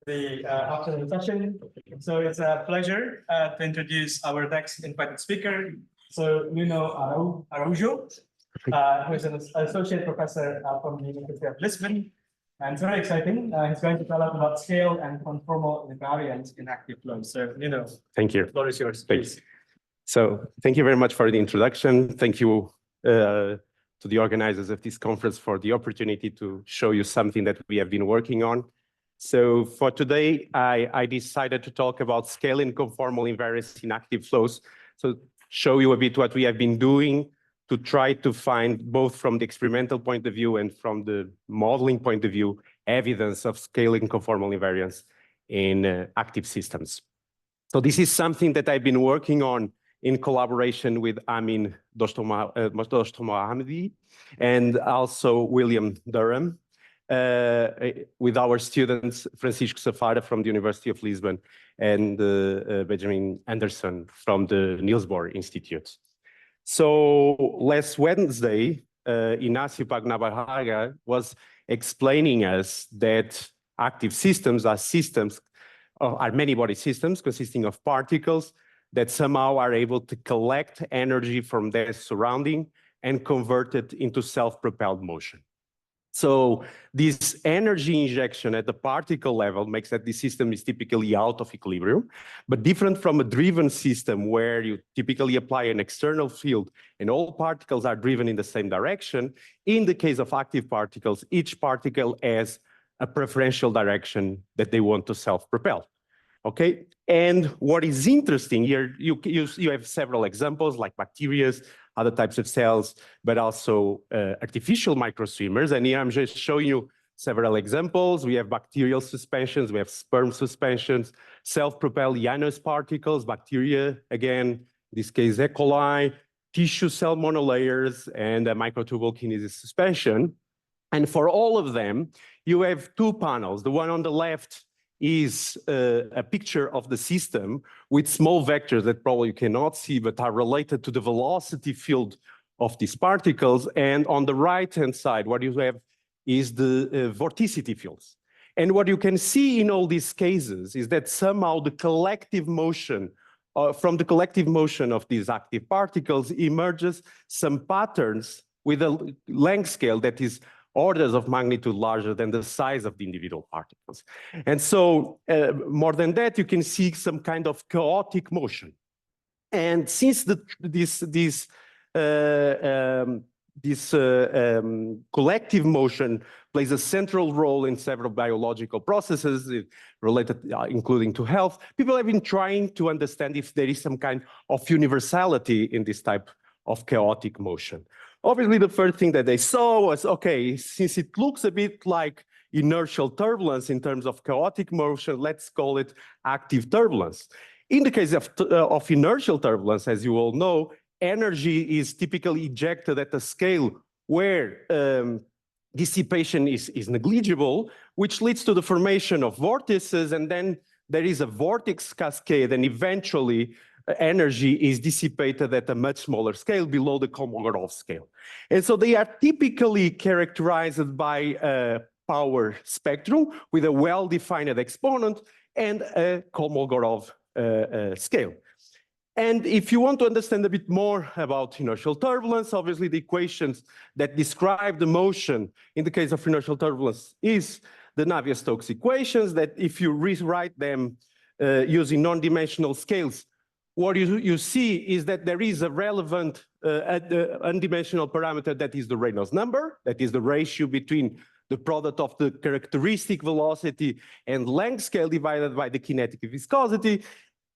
the afternoon session. So it's a pleasure to introduce our next invited speaker. So Araujo, who is an associate professor from the University of Lisbon. And it's very exciting. He's going to tell us about scale and conformal invariance in active flows. So, thank you. The floor is yours, please. So thank you very much for the introduction. Thank you to the organizers of this conference for the opportunity to show you something that we have been working on. So for today, I decided to talk about scale and conformal invariance in active flows. So show you a bit what we have been doing to try to find, both from the experimental point of view and from the modeling point of view, evidence of scale and conformal invariance in active systems. So this is something that I've been working on in collaboration with Amin Dostomohamedi and also William Durham, with our students, Francisco Safara from the University of Lisbon and Benjamin Anderson from the Niels Bohr Institute. So last Wednesday, Inácio Pagnabarraga was explaining us that active systems are many-body systems consisting of particles that somehow are able to collect energy from their surrounding and convert it into self-propelled motion. So this energy injection at the particle level makes that the system is typically out of equilibrium, but different from a driven system where you typically apply an external field and all particles are driven in the same direction. In the case of active particles, each particle has a preferential direction that they want to self-propel. Okay, and what is interesting here, you have several examples like bacteria, other types of cells, but also artificial microswimmers. And here I'm just showing you several examples. We have bacterial suspensions, we have sperm suspensions, self-propelled Janus particles, bacteria, again, in this case, E. coli, tissue cell monolayers, and a microtubule kinesis suspension. And for all of them, you have two panels. The one on the left is a picture of the system with small vectors that probably you cannot see, but are related to the velocity field of these particles. And on the right-hand side, what you have is the vorticity fields. And what you can see in all these cases is that somehow the collective motion, from the collective motion of these active particles emerges some patterns with a length scale that is orders of magnitude larger than the size of the individual particles. And so more than that, you can see some kind of chaotic motion. And since this collective motion plays a central role in several biological processes related, including to health, people have been trying to understand if there is some kind of universality in this type of chaotic motion. Obviously, the first thing that they saw was, okay, since it looks a bit like inertial turbulence in terms of chaotic motion, let's call it active turbulence. In the case of inertial turbulence, as you all know, energy is typically ejected at a scale where dissipation is negligible, which leads to the formation of vortices, and then there is a vortex cascade, and eventually energy is dissipated at a much smaller scale below the Kolmogorov scale. And so they are typically characterized by a power spectrum with a well-defined exponent and a Kolmogorov scale. And if you want to understand a bit more about inertial turbulence, obviously the equations that describe the motion in the case of inertial turbulence is the Navier-Stokes equations, that if you rewrite them using non-dimensional scales, what you see is that there is a relevant undimensional parameter that is the Reynolds number, that is the ratio between the product of the characteristic velocity and length scale divided by the kinetic viscosity.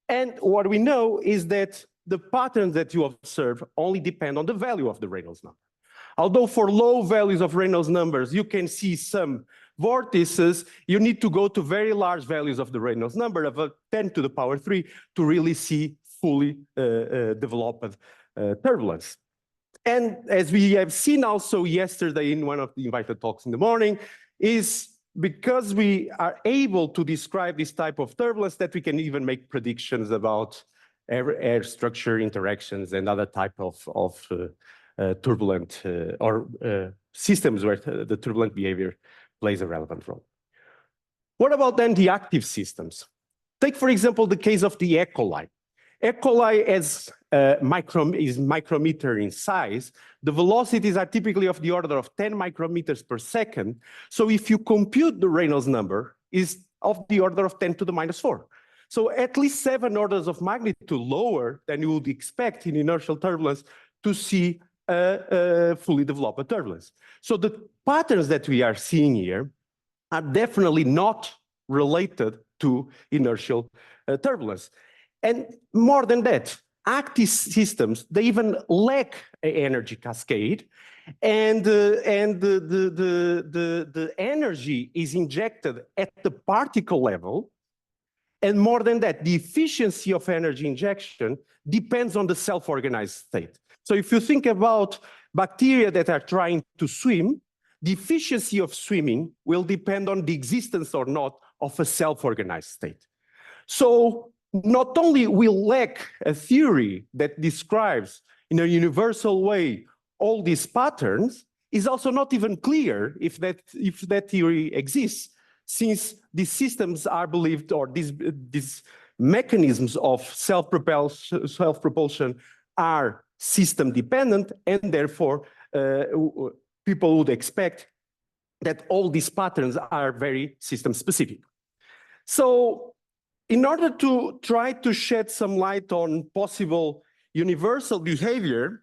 And what we know is that the patterns that you observe only depend on the value of the Reynolds number. Although for low values of Reynolds numbers, you can see some vortices, you need to go to very large values of the Reynolds number of 10 to the power 3 to really see fully developed turbulence. And as we have seen also yesterday in one of the invited talks in the morning, is because we are able to describe this type of turbulence that we can even make predictions about air structure interactions and other type of turbulent systems where the turbulent behavior plays a relevant role. What about then the active systems? Take, for example, the case of the E. coli. E. coli is micrometer in size. The velocities are typically of the order of 10 micrometers per second. So if you compute the Reynolds number, is of the order of 10 to the minus 4. So at least 7 orders of magnitude lower than you would expect in inertial turbulence to see a fully developed turbulence. So the patterns that we are seeing here are definitely not related to inertial turbulence. And more than that, active systems, they even lack an energy cascade, and the energy is injected at the particle level. And more than that, the efficiency of energy injection depends on the self-organized state. So if you think about bacteria that are trying to swim, the efficiency of swimming will depend on the existence or not of a self-organized state. So not only we lack a theory that describes in a universal way all these patterns, it's also not even clear if that theory exists, since these systems are believed, or these mechanisms of self-propulsion are system dependent, and therefore people would expect that all these patterns are very system specific. So in order to try to shed some light on possible universal behavior,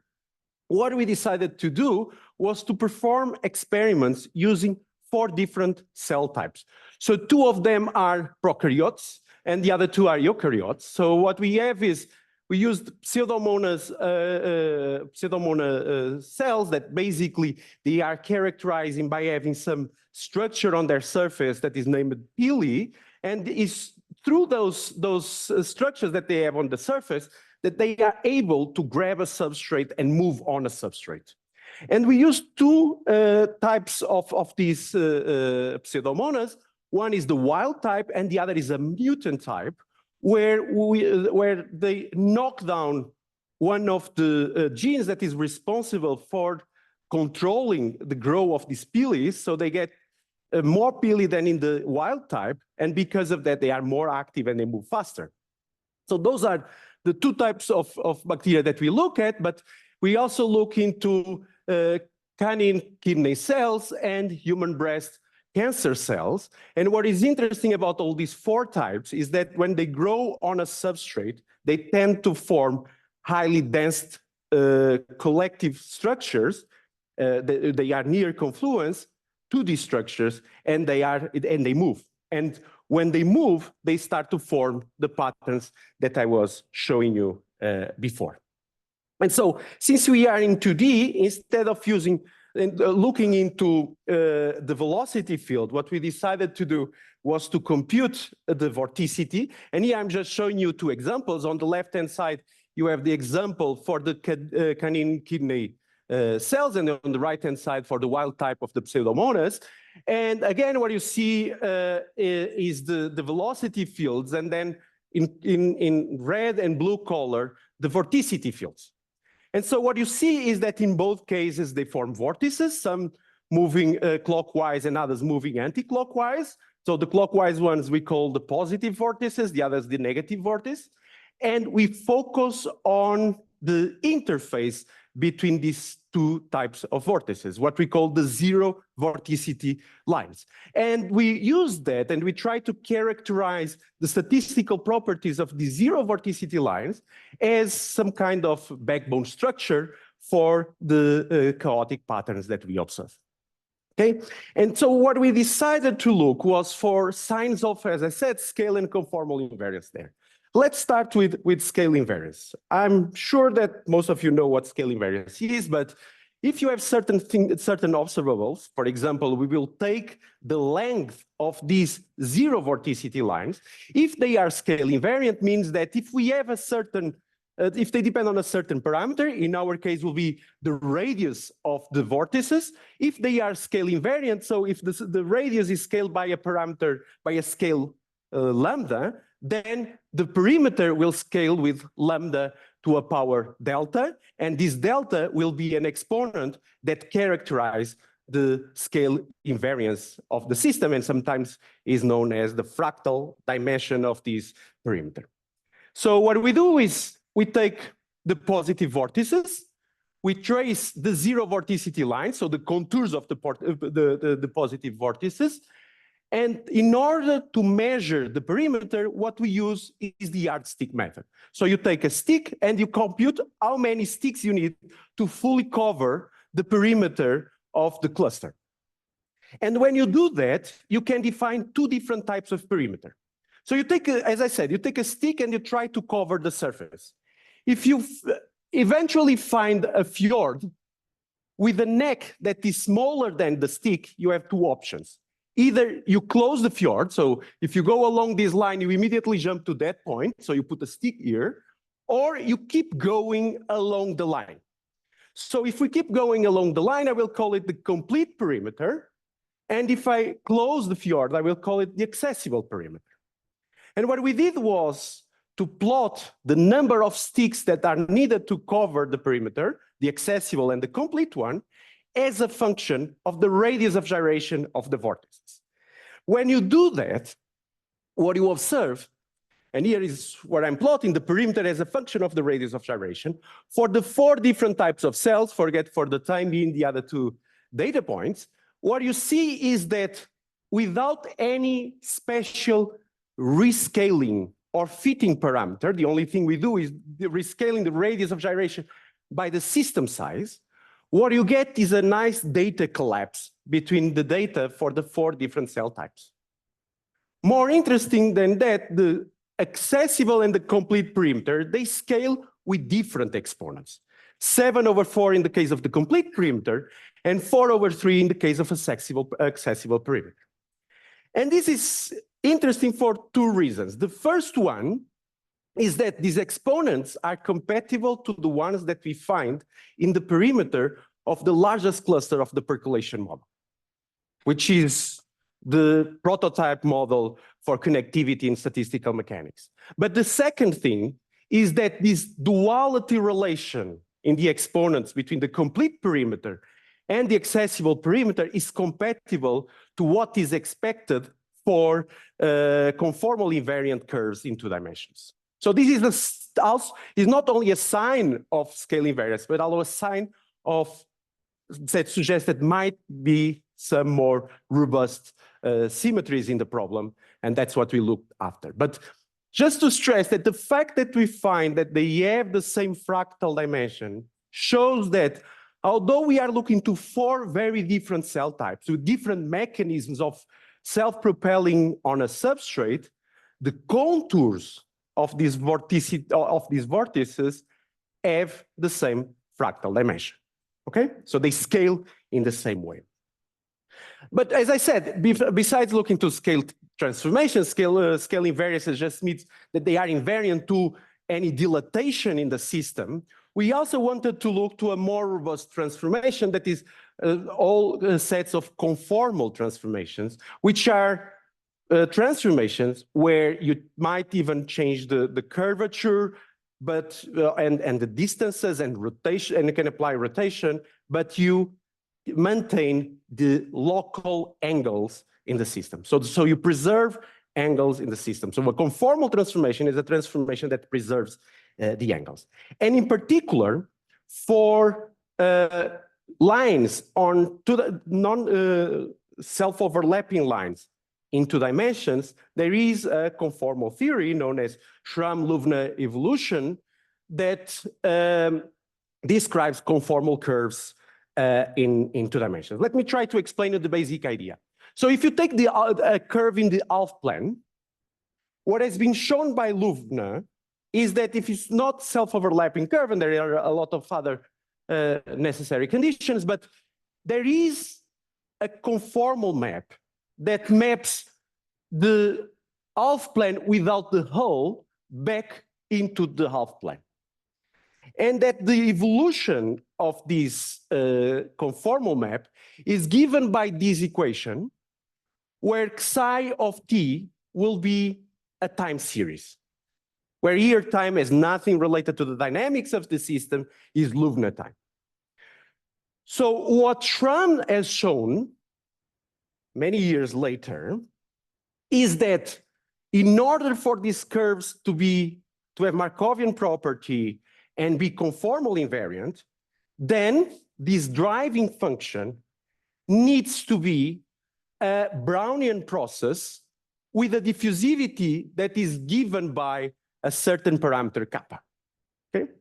what we decided to do was to perform experiments using 4 different cell types. So 2 of them are prokaryotes, and the other 2 are eukaryotes. So what we have is we used pseudomonas cells that basically they are characterizing by having some structure on their surface that is named pili, and is through those structures that they have on the surface that they are able to grab a substrate and move on a substrate. And we use 2 types of these pseudomonas. One is the wild type, and the other is a mutant type, where they knock down one of the genes that is responsible for controlling the growth of these pili. So they get more pili than in the wild type, and because of that, they are more active and they move faster. So those are the 2 types of bacteria that we look at, but we also look into canine kidney cells and human breast cancer cells. And what is interesting about all these 4 types is that when they grow on a substrate, they tend to form highly dense collective structures. They are near confluence to these structures, and they move. And when they move, they start to form the patterns that I was showing you before. And so, since we are in 2D, instead of using looking into the velocity field, what we decided to do was to compute the vorticity. And here I'm just showing you 2 examples. On the left-hand side, you have the example for the canine kidney cells, and on the right-hand side for the wild type of the pseudomonas. And again, what you see is the velocity fields, and then in red and blue color, the vorticity fields. And so what you see is that in both cases, they form vortices, some moving clockwise and others moving anti-clockwise. So the clockwise ones we call the positive vortices, the others the negative vortice. And we focus on the interface between these 2 types of vortices, what we call the 0 vorticity lines. And we use that, and we try to characterize the statistical properties of the 0 vorticity lines as some kind of backbone structure for the chaotic patterns that we observe. Okay, and so what we decided to look was for signs of, as I said, scale and conformal invariance there. Let's start with scale invariance. I'm sure that most of you know what scale invariance is, but if you have certain observables, for example, we will take the length of these 0 vorticity lines. If they are scale invariant, means that if we have a certain, if they depend on a certain parameter, in our case will be the radius of the vortices. If they are scale invariant, so if the radius is scaled by a parameter, by a scale lambda, then the perimeter will scale with lambda to a power delta, and this delta will be an exponent that characterizes the scale invariance of the system, and sometimes is known as the fractal dimension of this perimeter. So what we do is we take the positive vortices, we trace the zero vorticity line, so the contours of the positive vortices, and in order to measure the perimeter, what we use is the yardstick method. So you take a stick and you compute how many sticks you need to fully cover the perimeter of the cluster. And when you do that, you can define two different types of perimeter. So you take, as I said, you take a stick and you try to cover the surface. If you eventually find a fjord with a neck that is smaller than the stick, you have two options. Either you close the fjord, so if you go along this line, you immediately jump to that point, so you put a stick here, or you keep going along the line. So if we keep going along the line, I will call it the complete perimeter, and if I close the fjord, I will call it the accessible perimeter. And what we did was to plot the number of sticks that are needed to cover the perimeter, the accessible and the complete one, as a function of the radius of gyration of the vortices. When you do that, what you observe, and here is where I'm plotting the perimeter as a function of the radius of gyration, for the four different types of cells, forget for the time being the other two data points, what you see is that without any special rescaling or fitting parameter, the only thing we do is rescaling the radius of gyration by the system size, what you get is a nice data collapse between the data for the four different cell types. More interesting than that, the accessible and the complete perimeter, they scale with different exponents. 7/4 in the case of the complete perimeter, and 4/3 in the case of accessible perimeter. And this is interesting for two reasons. The first one is that these exponents are compatible to the ones that we find in the perimeter of the largest cluster of the percolation model, which is the prototype model for connectivity in statistical mechanics. But the second thing is that this duality relation in the exponents between the complete perimeter and the accessible perimeter is compatible to what is expected for conformal invariant curves in two dimensions. So this is not only a sign of scale invariance, but also a sign of that suggests that might be some more robust symmetries in the problem, and that's what we looked after. But just to stress that the fact that we find that they have the same fractal dimension shows that although we are looking to four very different cell types with different mechanisms of self-propelling on a substrate, the contours of these vortices have the same fractal dimension. Okay, so they scale in the same way. But as I said, besides looking to scale transformation, scale invariances just means that they are invariant to any dilatation in the system. We also wanted to look to a more robust transformation that is all sets of conformal transformations, which are transformations where you might even change the curvature, but and the distances and rotation, and you can apply rotation, but you maintain the local angles in the system. So you preserve angles in the system. So a conformal transformation is a transformation that preserves the angles. And in particular, for lines on self-overlapping lines in two dimensions, there is a conformal theory known as Schramm-Louvner evolution that describes conformal curves in two dimensions. Let me try to explain you the basic idea. So if you take a curve in the half plane, what has been shown by Louvner is that if it's not self-overlapping curve, and there are a lot of other necessary conditions, but there is a conformal map that maps the half plane without the hole back into the half plane. And that the evolution of this conformal map is given by this equation, where psi of t will be a time series, where here time has nothing related to the dynamics of the system, is Louvner time. So what Schramm has shown many years later is that in order for these curves to have Markovian property and be conformal invariant, then this driving function needs to be a Brownian process with a diffusivity that is given by a certain parameter kappa. Okay?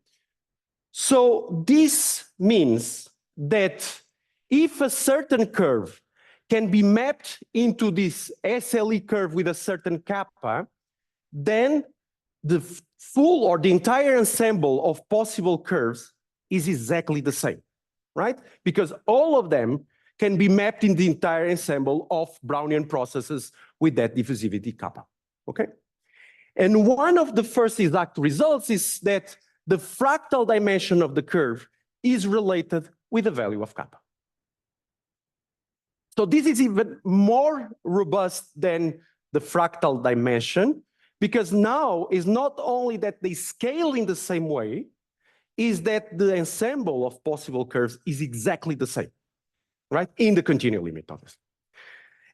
So this means that if a certain curve can be mapped into this SLE curve with a certain kappa, then the full or the entire ensemble of possible curves is exactly the same, right? Because all of them can be mapped in the entire ensemble of Brownian processes with that diffusivity kappa, okay? And one of the first exact results is that the fractal dimension of the curve is related with the value of kappa. So this is even more robust than the fractal dimension, because now it's not only that they scale in the same way, is that the ensemble of possible curves is exactly the same, right? In the continual limit, obviously.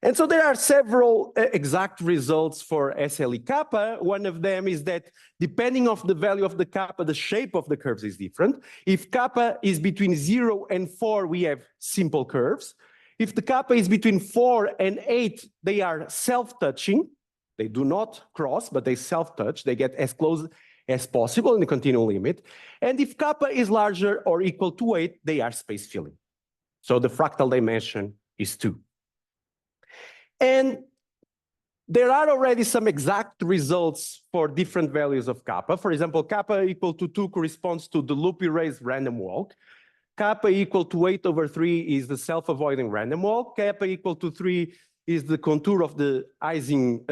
And so there are several exact results for SLE kappa. One of them is that depending on the value of the kappa, the shape of the curves is different. If kappa is between 0 and 4, we have simple curves. If the kappa is between 4 and 8, they are self-touching. They do not cross, but they self-touch. They get as close as possible in the continual limit. And if kappa is larger or equal to 8, they are space-filling. So the fractal dimension is 2. And there are already some exact results for different values of kappa. For example, kappa equal to 2 corresponds to the loop erased random walk. Kappa equal to 8/3 is the self-avoiding random walk. Kappa equal to 3 is the contour of the Ising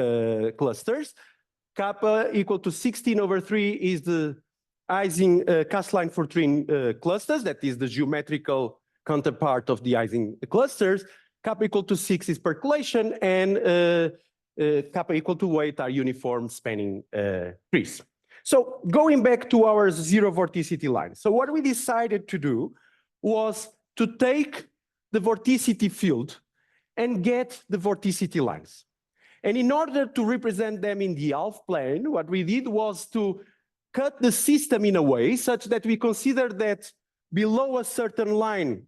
clusters. Kappa equal to 16/3 is the Ising Cas-Line Fortune clusters. That is the geometrical counterpart of the Ising clusters. Kappa equal to 6 is percolation, and kappa equal to 8 are uniform spanning trees. So going back to our zero vorticity line. So what we decided to do was to take the vorticity field and get the vorticity lines. And in order to represent them in the half plane, what we did was to cut the system in a way such that we consider that below a certain line,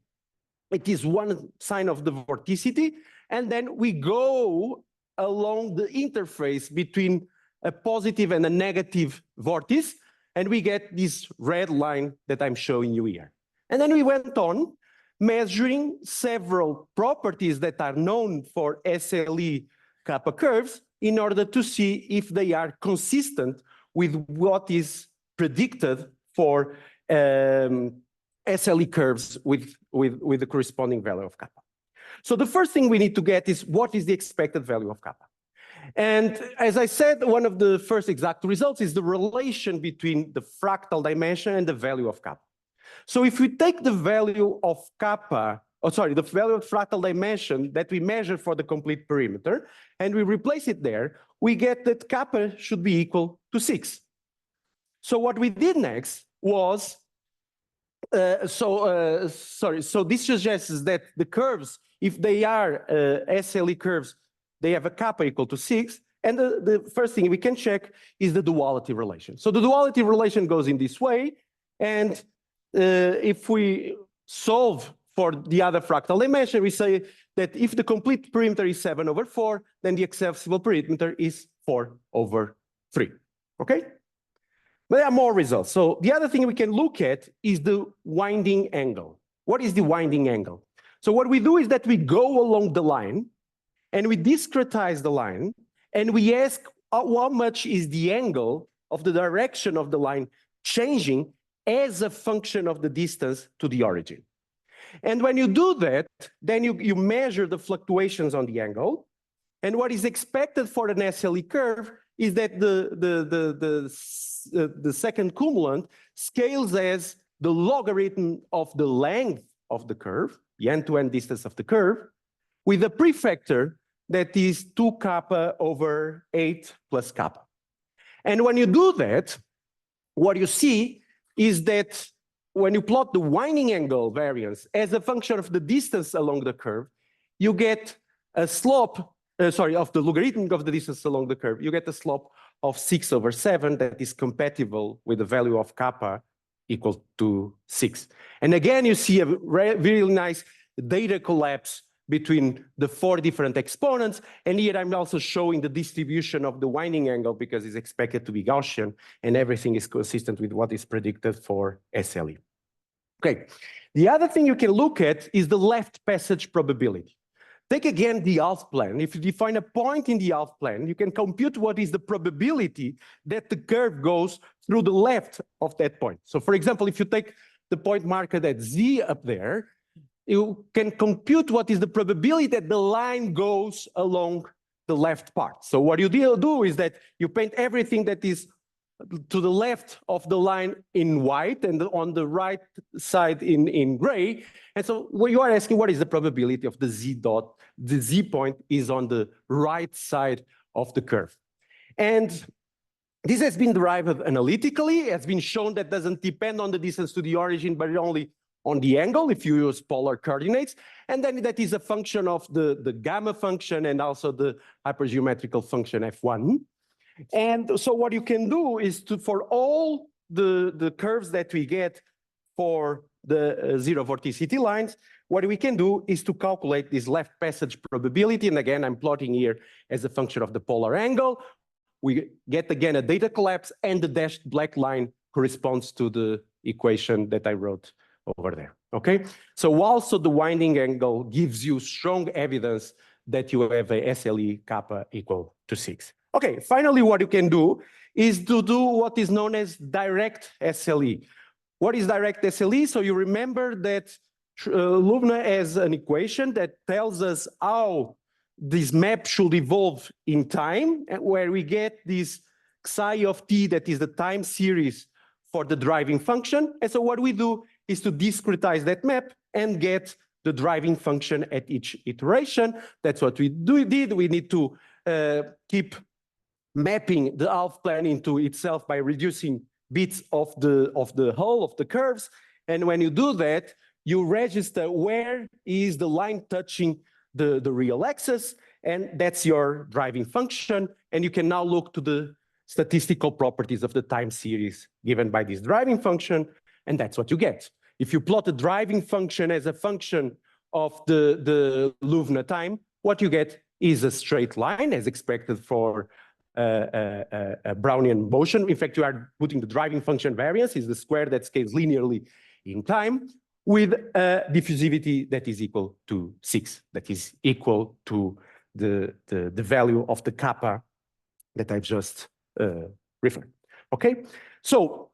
it is one sign of the vorticity, and then we go along the interface between a positive and a negative vortice, and we get this red line that I'm showing you here. And then we went on measuring several properties that are known for SLE kappa curves in order to see if they are consistent with what is predicted for SLE curves with the corresponding value of kappa. So the first thing we need to get is what is the expected value of kappa. And as I said, one of the first exact results is the relation between the fractal dimension and the value of kappa. So if we take the value of kappa, the value of fractal dimension that we measure for the complete perimeter, and we replace it there, we get that kappa should be equal to 6. So what we did next was so this suggests that the curves, if they are SLE curves, they have a kappa equal to 6. And the first thing we can check is the duality relation. So the duality relation goes in this way. And if we solve for the other fractal dimension, we say that if the complete perimeter is 7/4, then the accessible perimeter is 4/3. Okay? But there are more results. So the other thing we can look at is the winding angle. What is the winding angle? So what we do is that we go along the line and we discretize the line and we ask how much is the angle of the direction of the line changing as a function of the distance to the origin. And when you do that, then you measure the fluctuations on the angle. And what is expected for an SLE curve is that the second cumulant scales as the logarithm of the length of the curve, the end-to-end distance of the curve, with a prefactor that is 2 kappa over 8 plus kappa. And when you do that, what you see is that when you plot the winding angle variance as a function of the distance along the curve, you get a slope, of the logarithm of the distance along the curve, you get a slope of 6/7 that is compatible with the value of kappa equal to 6. And again, you see a really nice data collapse between the 4 different exponents. And here I'm also showing the distribution of the winding angle because it's expected to be Gaussian and everything is consistent with what is predicted for SLE. Okay, the other thing you can look at is the left passage probability. Take again the half plane. If you define a point in the half plane, you can compute what is the probability that the curve goes through the left of that point. So for example, if you take the point marked at Z up there, you can compute what is the probability that the line goes along the left part. So what you do is that you paint everything that is to the left of the line in white and on the right side in gray. And so what you are asking, what is the probability of the Z dot? The Z point is on the right side of the curve. And this has been derived analytically. It's been shown that doesn't depend on the distance to the origin, but only on the angle if you use polar coordinates. And then that is a function of the gamma function and also the hypergeometrical function F1. And so what you can do is for all the curves that we get for the zero vorticity lines, what we can do is to calculate this left passage probability. And again, I'm plotting here as a function of the polar angle. We get again a data collapse and the dashed black line corresponds to the equation that I wrote over there, okay? So also the winding angle gives you strong evidence that you have a SLE kappa equal to 6. Okay, finally, what you can do is to do what is known as direct SLE. What is direct SLE? So you remember that Louvna has an equation that tells us how this map should evolve in time, where we get this psi of t that is the time series for the driving function. And so what we do is to discretize that map and get the driving function at each iteration. That's what we did. We need to keep mapping the half plane into itself by reducing bits of the whole of the curves. And when you do that, you register where is the line touching the real axis, and that's your driving function. And you can now look to the statistical properties of the time series given by this driving function, and that's what you get. If you plot the driving function as a function of the Louvna time, what you get is a straight line as expected for a Brownian motion. In fact, you are putting the driving function variance is the square that scales linearly in time with a diffusivity that is equal to 6, that is equal to the value of the kappa that I've just referred. Okay, so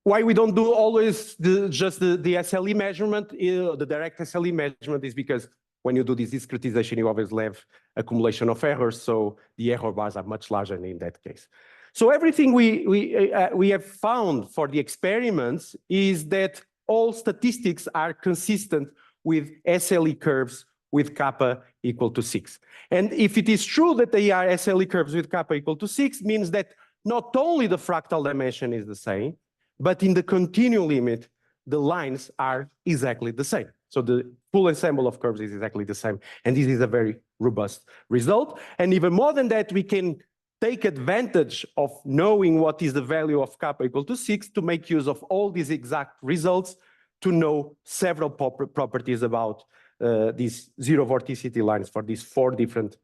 why we don't do always just the SLE measurement, the direct SLE measurement, is because when you do this discretization, you always have accumulation of errors, so the error bars are much larger in that case. So everything we have found for the experiments is that all statistics are consistent with SLE curves with kappa equal to 6. And if it is true that they are SLE curves with kappa equal to 6, means that not only the fractal dimension is the same, but in the continuum limit, the lines are exactly the same. So the full ensemble of curves is exactly the same. And this is a very robust result. And even more than that, we can take advantage of knowing what is the value of kappa equal to 6 to make use of all these exact results to know several properties about these zero vorticity lines for these 4 different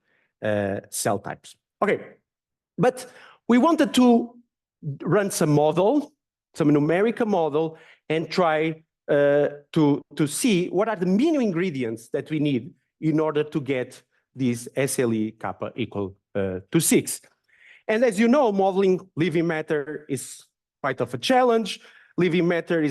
cell types. Okay, but we wanted to run some model, some numerical model, and try to see what are the minimum ingredients that we need in order to get this SLE kappa equal to 6. And as you know, modeling living matter is quite of a challenge. Living matter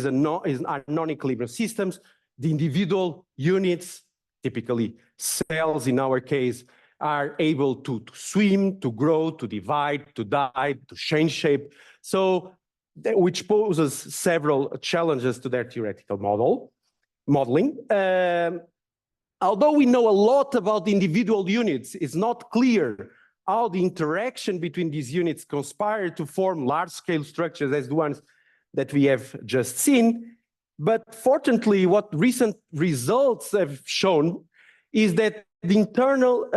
are non-equilibrium systems. The individual units, typically cells in our case, are able to swim, to grow, to divide, to die, to change shape. So, which poses several challenges to their theoretical modeling. Although we know a lot about the individual units, it's not clear how the interaction between these units conspire to form large-scale structures as the ones that we have just seen. But fortunately, what recent results have shown is that the internal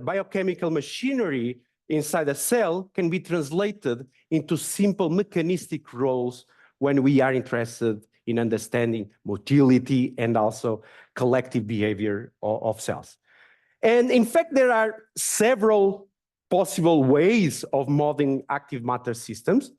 biochemical machinery inside a cell can be translated into simple mechanistic roles when we are interested in understanding motility and also collective behavior of cells. And in fact, there are several possible ways of modeling active matter systems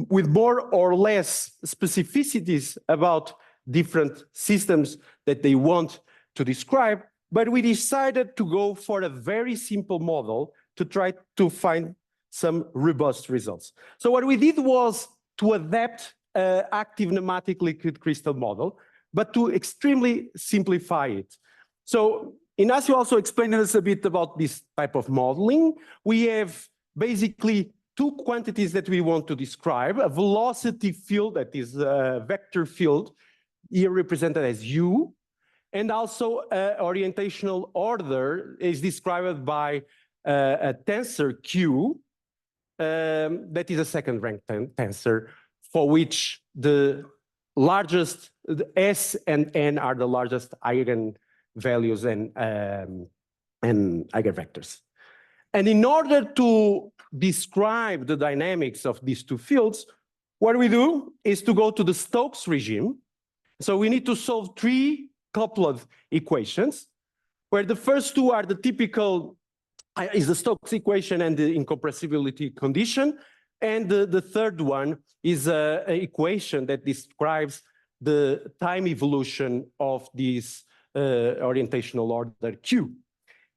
with more or less specificities about different systems that they want to describe. But we decided to go for a very simple model to try to find some robust results. So what we did was to adapt an active pneumatic liquid crystal model, but to extremely simplify it. So Ignacio also explained us a bit about this type of modeling. We have basically two quantities that we want to describe: a velocity field, that is a vector field, here represented as U, and also orientational order is described by a tensor Q, that is a second rank tensor, for which the largest, the S and N are the largest eigenvalues and eigenvectors. And in order to describe the dynamics of these two fields, what we do is to go to the Stokes regime. So we need to solve three coupled equations, where the first two are the typical, is the Stokes equation and the incompressibility condition. And the third one is an equation that describes the time evolution of this orientational order Q.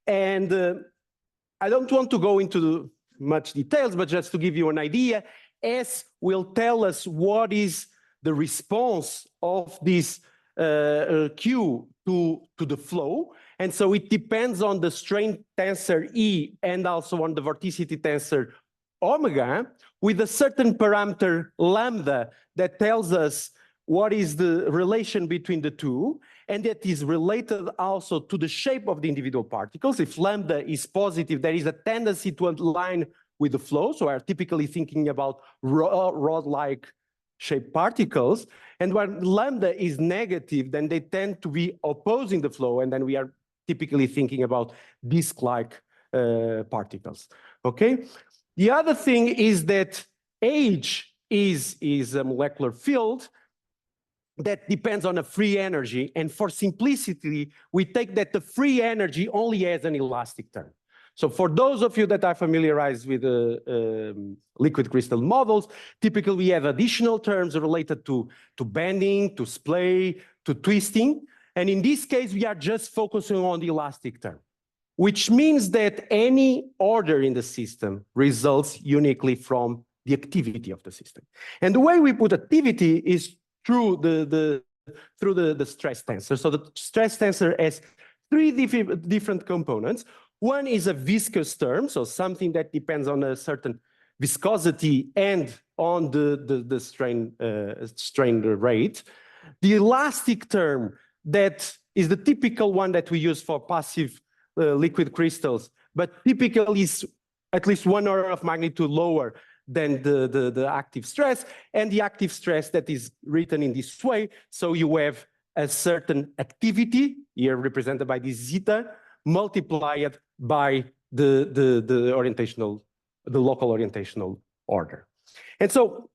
And I don't want to go into much details, but just to give you an idea, S will tell us what is the response of this Q to the flow. And so it depends on the strain tensor E and also on the vorticity tensor omega, with a certain parameter lambda that tells us what is the relation between the two, and that is related also to the shape of the individual particles. If lambda is positive, there is a tendency to align with the flow. So we're typically thinking about rod-like shaped particles. And when lambda is negative, then they tend to be opposing the flow, and then we are typically thinking about disc-like particles, okay? The other thing is that H is a molecular field that depends on a free energy. And for simplicity, we take that the free energy only has an elastic term. So for those of you that are familiarized with liquid crystal models, typically we have additional terms related to bending, to splay, to twisting. And in this case, we are just focusing on the elastic term, which means that any order in the system results uniquely from the activity of the system. And the way we put activity is through the stress tensor. So the stress tensor has three different components. One is a viscous term, so something that depends on a certain viscosity and on the strain rate. The elastic term, that is the typical one that we use for passive liquid crystals, but typically is at least 1 order of magnitude lower than the active stress, and the active stress that is written in this way. So you have a certain activity, here represented by this zeta, multiplied by the local orientational order. And so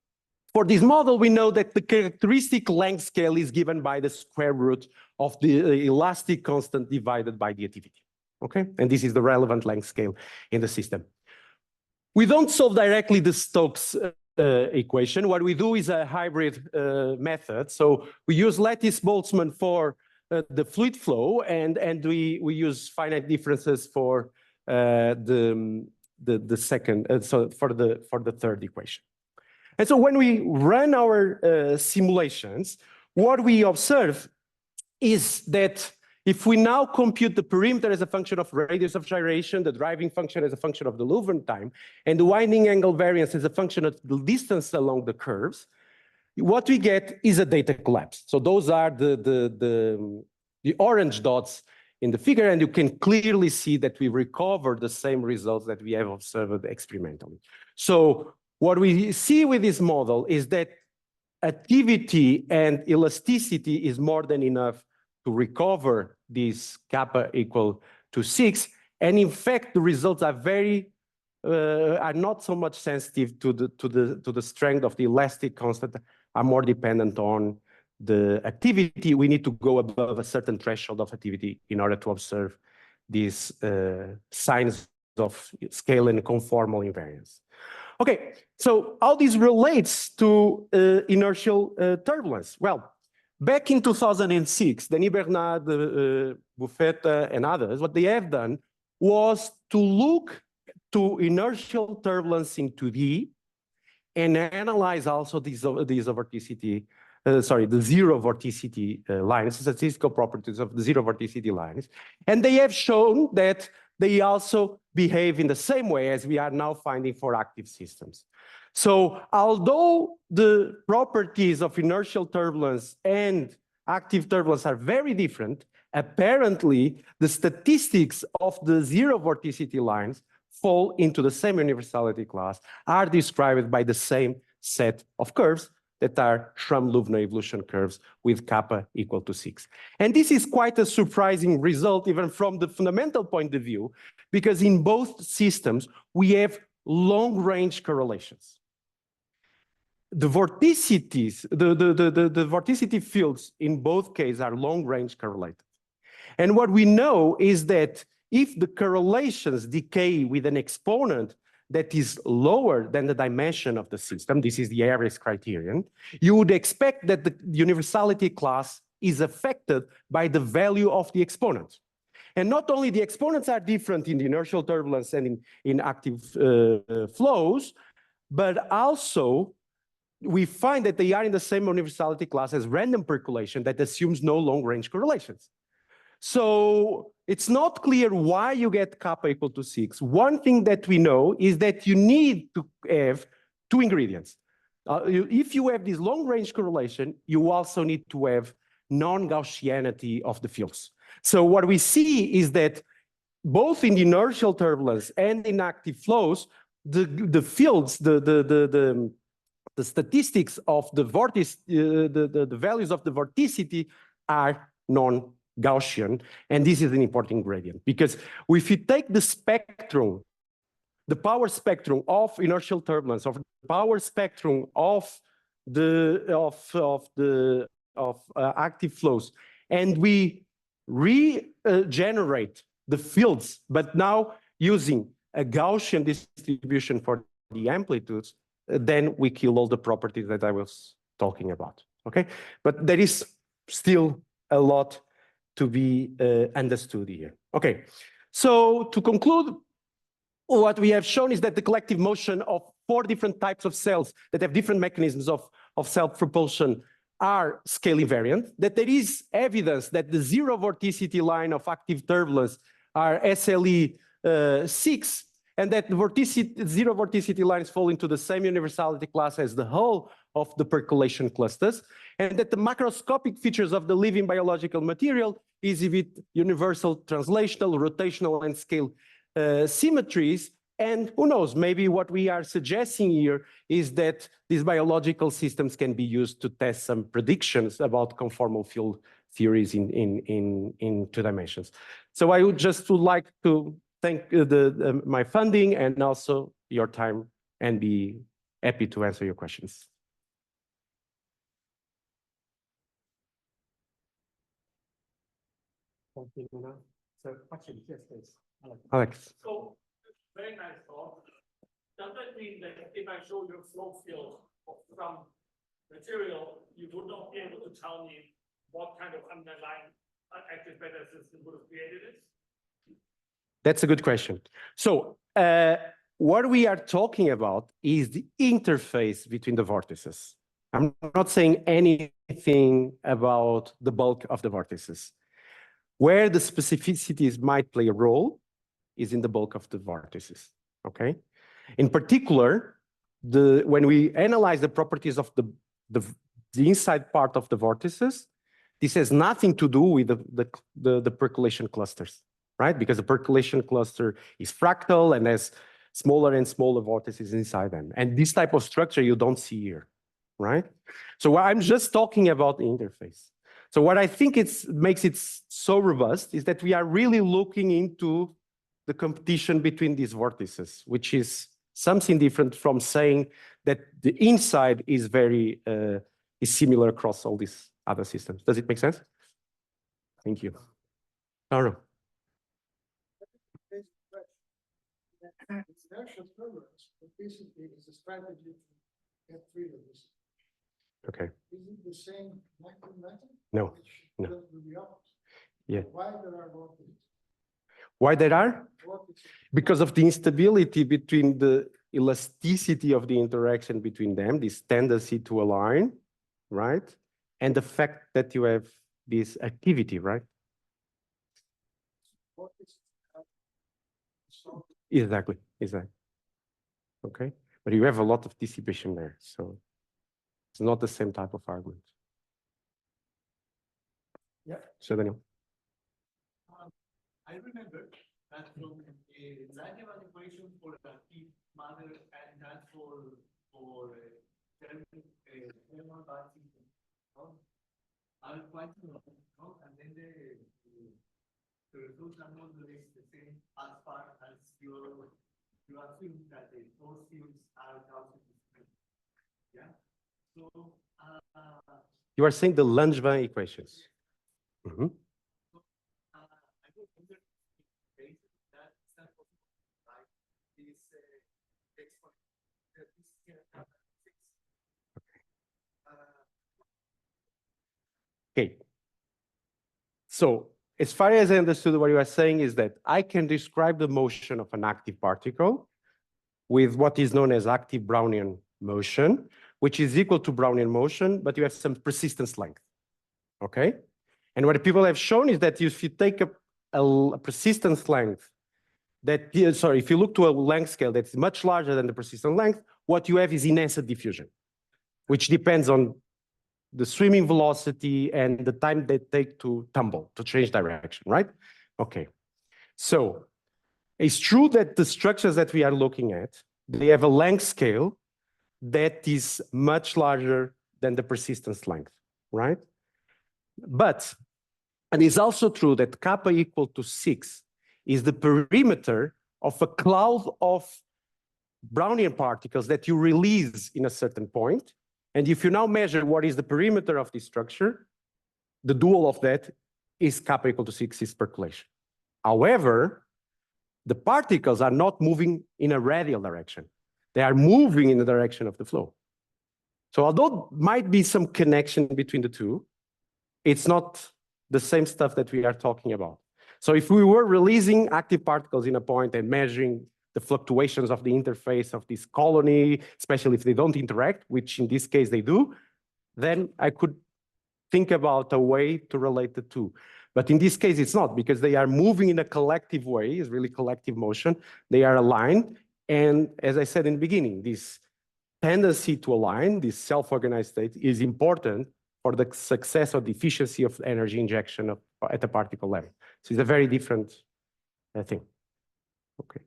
for this model, we know that the characteristic length scale is given by the square root of the elastic constant divided by the activity, okay? And this is the relevant length scale in the system. We don't solve directly the Stokes equation. What we do is a hybrid method. So we use lattice-Boltzmann for the fluid flow, and we use finite differences for the second, so for the third equation. And so when we run our simulations, what we observe is that if we now compute the perimeter as a function of radius of gyration, the driving function as a function of the Leuven time, and the winding angle variance as a function of the distance along the curves, what we get is a data collapse. So those are the orange dots in the figure, and you can clearly see that we recover the same results that we have observed experimentally. So what we see with this model is that activity and elasticity is more than enough to recover this kappa equal to 6. And in fact, the results are are not so much sensitive to the strength of the elastic constant, are more dependent on the activity. We need to go above a certain threshold of activity in order to observe these signs of scale and conformal invariance. Okay, so how this relates to inertial turbulence? Well, back in 2006, Denis Bernard, Buffet, and others, what they have done was to look to inertial turbulence in 2D and analyze also the zero vorticity lines, statistical properties of the zero vorticity lines. And they have shown that they also behave in the same way as we are now finding for active systems. So although the properties of inertial turbulence and active turbulence are very different, apparently the statistics of the zero vorticity lines fall into the same universality class, are described by the same set of curves that are Schramm-Louvner evolution curves with kappa equal to 6. And this is quite a surprising result, even from the fundamental point of view, because in both systems, we have long-range correlations. The vorticities, the vorticity fields in both cases are long-range correlated. And what we know is that if the correlations decay with an exponent that is lower than the dimension of the system, this is the Harris criterion, you would expect that the universality class is affected by the value of the exponent. And not only the exponents are different in the inertial turbulence and in active flows, but also we find that they are in the same universality class as random percolation that assumes no long-range correlations. So it's not clear why you get kappa equal to 6. One thing that we know is that you need to have two ingredients. If you have this long-range correlation, you also need to have non-Gaussianity of the fields. So what we see is that both in the inertial turbulence and in active flows, the fields, the statistics of the vortice, the values of the vorticity are non-Gaussian, and this is an important gradient because if you take the spectrum, the power spectrum of inertial turbulence, of the power spectrum of active flows, and we regenerate the fields, but now using a Gaussian distribution for the amplitudes, then we kill all the properties that I was talking about, okay? But there is still a lot to be understood here. Okay, so to conclude, what we have shown is that the collective motion of 4 different types of cells that have different mechanisms of self-propulsion are scale invariant, that there is evidence that the zero vorticity line of active turbulence are SLE 6, and that the zero vorticity lines fall into the same universality class as the whole of the percolation clusters, and that the macroscopic features of the living biological material exhibit universal translational, rotational, and scale symmetries. And who knows, maybe what we are suggesting here is that these biological systems can be used to test some predictions about conformal field theories in 2 dimensions. So I would like to thank my funding and also your time, and be happy to answer your questions. Thank you, Luna. So questions, yes, please. Alex. So, very nice talk. Does that mean that if I show you a flow field of some material, you would not be able to tell me what kind of underlying active beta system would have created it? That's a good question. So what we are talking about is the interface between the vortices. I'm not saying anything about the bulk of the vortices. Where the specificities might play a role is in the bulk of the vortices, okay? In particular, when we analyze the properties of the inside part of the vortices, this has nothing to do with the percolation clusters, right? Because the percolation cluster is fractal and has smaller and smaller vortices inside them. And this type of structure you don't see here, right? So I'm just talking about the interface. So what I think makes it so robust is that we are really looking into the competition between these vortices, which is something different from saying that the inside is very is similar across all these other systems. Does it make sense? Thank you. Arno. It's an actual tolerance, but basically it's a strategy to get rid of this. Okay. Is it the same method? No, Which no. does the opposite? Yeah. Why there are vortices? Why there are? Vortices. Because of the instability between the elasticity of the interaction between them, this tendency to align, right? And the fact that you have this activity, right? Vortices have so Exactly. Okay. But you have a lot of dissipation there. So it's not the same type of argument. Yeah. So Daniel. I remember that from a Langevin equation for a active matter and that for thermal balancing are quite different, no? And then the results are not really the same as far as you assume that the force fields are Gaussian discrete. Yeah. So You are saying the Langevin equations. Mhm. I don't wonder if that it's not possible, right? This exponent that is here at 6. Okay. So as far as I understood, what you are saying is that I can describe the motion of an active particle with what is known as active Brownian motion, which is equal to Brownian motion, but you have some persistence length. Okay? And what people have shown is that if you take a persistence length if you look to a length scale that's much larger than the persistent length, what you have is enhanced diffusion, which depends on the swimming velocity and the time they take to tumble, to change direction, right? Okay. So it's true that the structures that we are looking at, they have a length scale that is much larger than the persistence length, right? But, and it's also true that kappa equal to 6 is the perimeter of a cloud of Brownian particles that you release in a certain point. And if you now measure what is the perimeter of this structure, the dual of that is kappa equal to 6 is percolation. However, the particles are not moving in a radial direction. They are moving in the direction of the flow. So although might be some connection between the two, it's not the same stuff that we are talking about. So if we were releasing active particles in a point and measuring the fluctuations of the interface of this colony, especially if they don't interact, which in this case they do, then I could think about a way to relate the two. But in this case, it's not, because they are moving in a collective way, it's really collective motion. They are aligned. And as I said in the beginning, this tendency to align, this self-organized state, is important for the success or the efficiency of energy injection at the particle level. So it's a very different thing. Okay.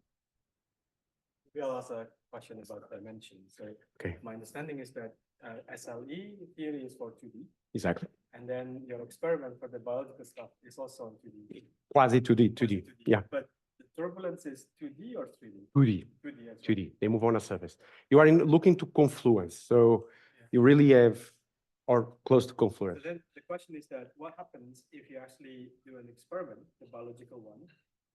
Maybe I'll ask a question about dimensions. So Okay. my understanding is that SLE theory is for 2D. Exactly. And then your experiment for the biological stuff is also on 2D. Quasi 2D. Yeah. But the turbulence is 2D or 3D? 2D. 2D as well. 2D. They move on a surface. You are looking to confluence. So you really have, or close to confluence. So then the question is that what happens if you actually do an experiment, the biological one,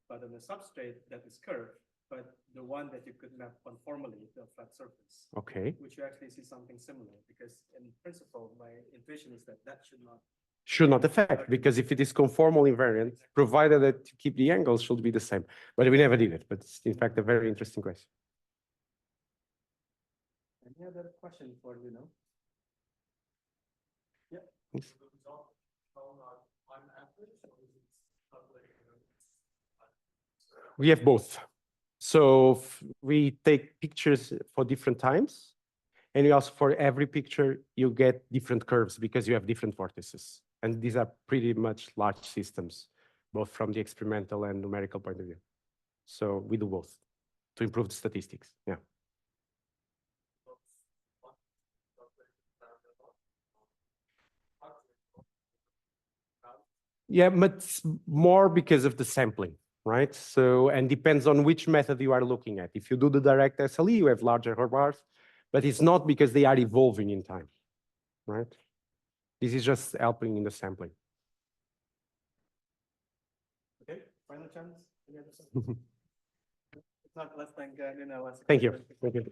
but on a substrate that is curved, but the one that you could map conformally to a flat surface? Okay. Which you actually see something similar, because in principle, my intuition is that that should not affect, because if it is conformal invariant, provided that you keep the angles, should be the same. But we never did it. But it's in fact a very interesting question. Any other question for you now? Yeah. Yes. We have both. So we take pictures for different times, and you also for every picture you get different curves because you have different vortices, and these are pretty much large systems, both from the experimental and numerical point of view. So we do both to improve the statistics. Yeah. Yeah, but it's more because of the sampling, right? So, and depends on which method you are looking at. If you do the direct SLE, you have larger error bars, but it's not because they are evolving in time, right? This is just helping in the sampling. Okay, final chance. Any other questions? If not, let's thank Nina once again. Thank you. Thank you.